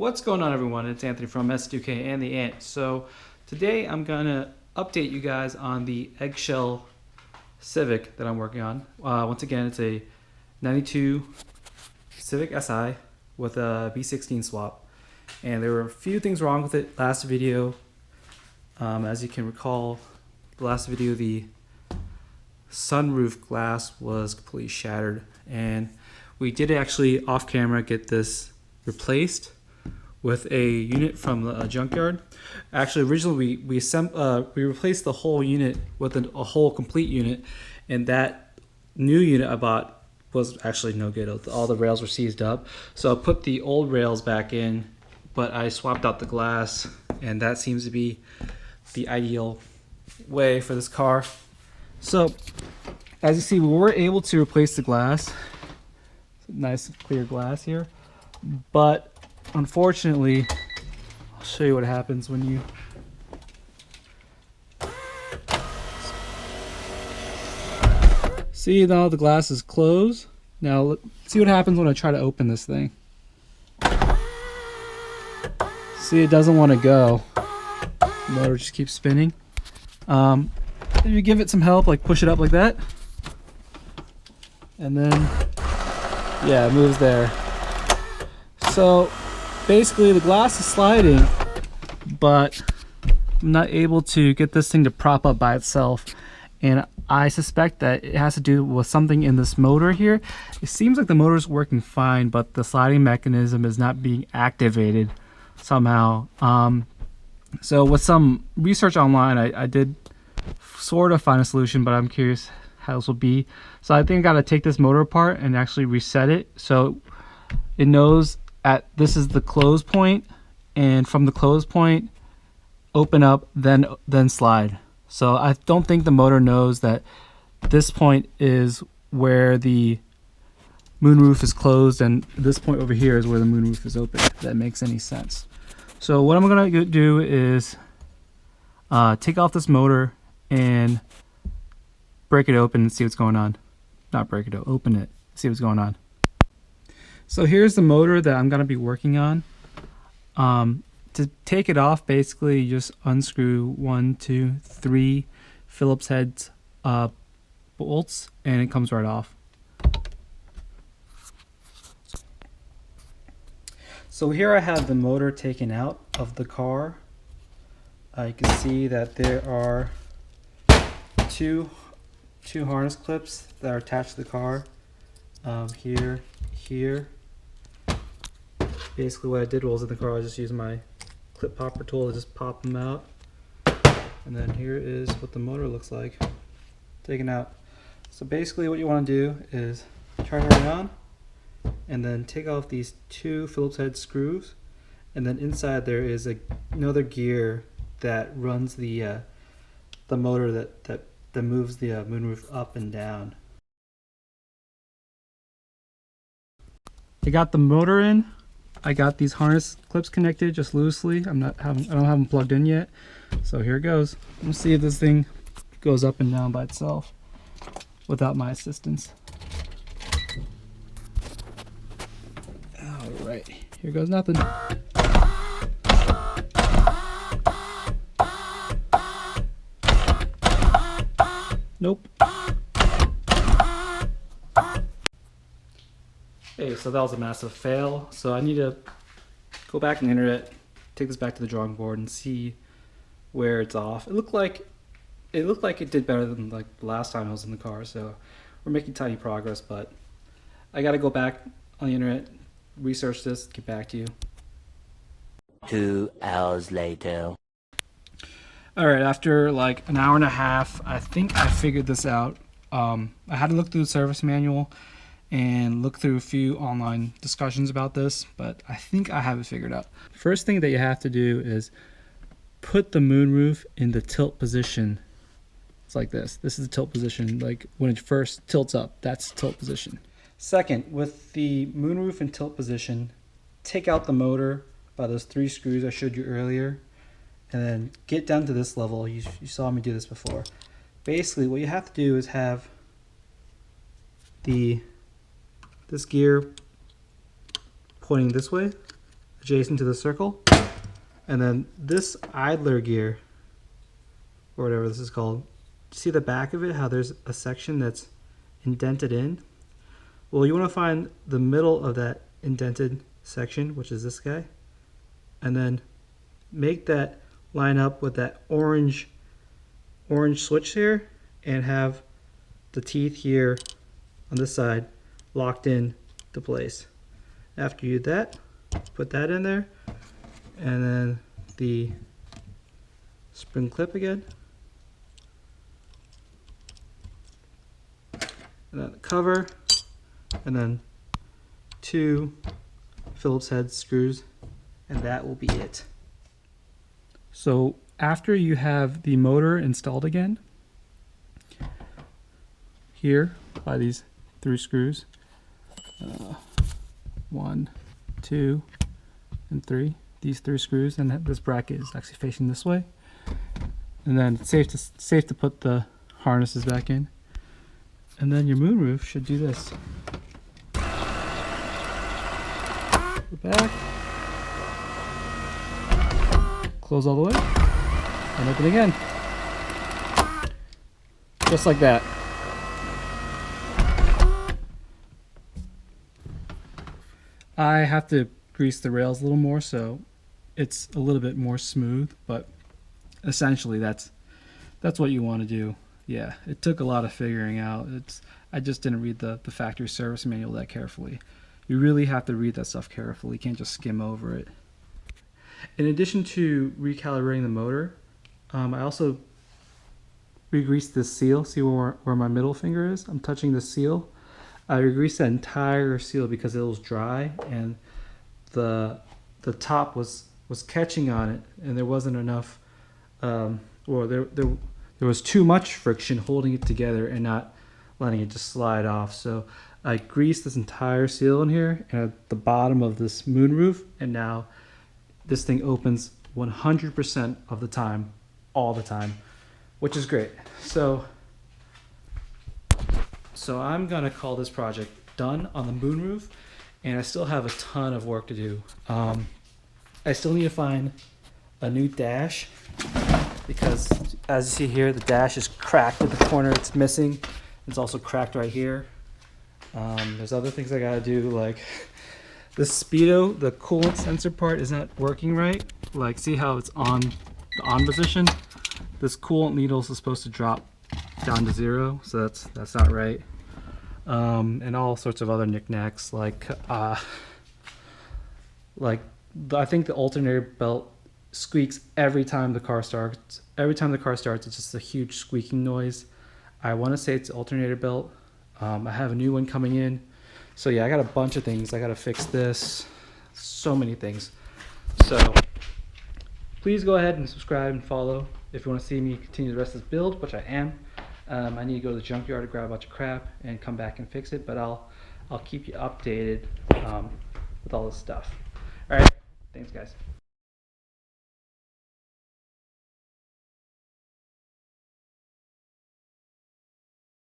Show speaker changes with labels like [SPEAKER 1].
[SPEAKER 1] What's going on, everyone? It's Anthony from S2K and the Ant. So today I'm gonna update you guys on the Eggshell Civic that I'm working on. Once again, it's a 92 Civic Si with a V16 swap, and there were a few things wrong with it last video. As you can recall, the last video the sunroof glass was completely shattered, and we did actually off camera get this replaced with a unit from the junkyard. Actually, originally we replaced the whole unit with a whole complete unit, and that new unit I bought was actually no good. All the rails were seized up, so I put the old rails back in, but I swapped out the glass, and that seems to be the ideal way for this car. So as you see, we were able to replace the glass. Nice clear glass here, but unfortunately, I'll show you what happens when you see now the glass is closed. Now let's see what happens when I try to open this thing. See, it doesn't want to go. The motor just keeps spinning. If you give it some help, like push it up like that, and then yeah, it moves there. So basically the glass is sliding, but I'm not able to get this thing to prop up by itself, and I suspect that it has to do with something in this motor here. It seems like the motor is working fine, but the sliding mechanism is not being activated somehow. So with some research online, I did sort of find a solution, but I'm curious how this will be. So I think I got to take this motor apart and actually reset it so it knows this is the close point, and from the close point open up, then slide. So I don't think the motor knows that this point is where the moonroof is closed and this point over here is where the moonroof is open, if that makes any sense. So what I'm gonna do is take off this motor and break it open and see what's going on. Not break it, open it, see what's going on. So here's the motor that I'm gonna be working on. To take it off, basically you just unscrew 1, 2, 3 Phillips head bolts, and it comes right off. So here I have the motor taken out of the car. You can see that there are two harness clips that are attached to the car. Here. Basically what I did was in the car, I just used my clip popper tool to just pop them out. And then here is what the motor looks like taken out. So basically what you want to do is turn it around and then take off these 2 Phillips head screws, and then inside there is another gear that runs the motor that moves the moonroof up and down. I got the motor in. I got these harness clips connected just loosely. I don't have them plugged in yet. So here it goes. Let's see if this thing goes up and down by itself without my assistance. All right, here goes nothing. Nope. Hey, so that was a massive fail. So I need to go back on the internet, take this back to the drawing board, and see where it's off. It looked like it did better than like the last time I was in the car. So we're making tiny progress, but I got to go back on the internet, research this, get back to you.
[SPEAKER 2] 2 hours later.
[SPEAKER 1] All right, after like an hour and a half, I think I figured this out. I had to look through the service manual and look through a few online discussions about this, but I think I have it figured out. First thing that you have to do is put the moonroof in the tilt position. It's like this. This is the tilt position, like when it first tilts up, that's the tilt position. Second, with the moonroof in tilt position, take out the motor by those 3 screws I showed you earlier, and then get down to this level. You saw me do this before. Basically, what you have to do is have this gear pointing this way, adjacent to the circle. And then this idler gear, or whatever this is called, see the back of it, how there's a section that's indented in? Well, you want to find the middle of that indented section, which is this guy, and then make that line up with that orange switch here, and have the teeth here on this side locked in to place. After you do that, put that in there, and then the spring clip again, and then the cover, and then 2 Phillips head screws, and that will be it. So after you have the motor installed again, here by these 3 screws, 1, 2, and 3, these 3 screws, and this bracket is actually facing this way. And then it's safe to put the harnesses back in. And then your moonroof should do this. Go back, close all the way, and open again. Just like that. I have to grease the rails a little more so it's a little bit more smooth, but essentially that's what you want to do. Yeah, it took a lot of figuring out. I just didn't read the factory service manual that carefully. You really have to read that stuff carefully. You can't just skim over it. In addition to recalibrating the motor, I also re-greased this seal. See where my middle finger is? I'm touching the seal. I re-greased that entire seal because it was dry, and the top was catching on it, and there wasn't enough, or there was too much friction holding it together and not letting it just slide off. So I greased this entire seal in here and at the bottom of this moonroof, and now this thing opens 100% of the time, all the time, which is great. So I'm gonna call this project done on the moonroof, and I still have a ton of work to do. I still need to find a new dash, because as you see here, the dash is cracked at the corner. It's missing. It's also cracked right here. There's other things I gotta do, like the speedo, the coolant sensor part is not working right. Like, see how it's on the on position? This coolant needle is supposed to drop down to 0, so that's not right. And all sorts of other knickknacks, like I think the alternator belt squeaks every time the car starts. Every time the car starts, it's just a huge squeaking noise. I want to say it's the alternator belt. I have a new one coming in. So yeah, I got a bunch of things. I got to fix this. So many things. So please go ahead and subscribe and follow if you want to see me continue the rest of this build, which I am. I need to go to the junkyard to grab a bunch of crap and come back and fix it, but I'll keep you updated with all this stuff. All right, thanks guys.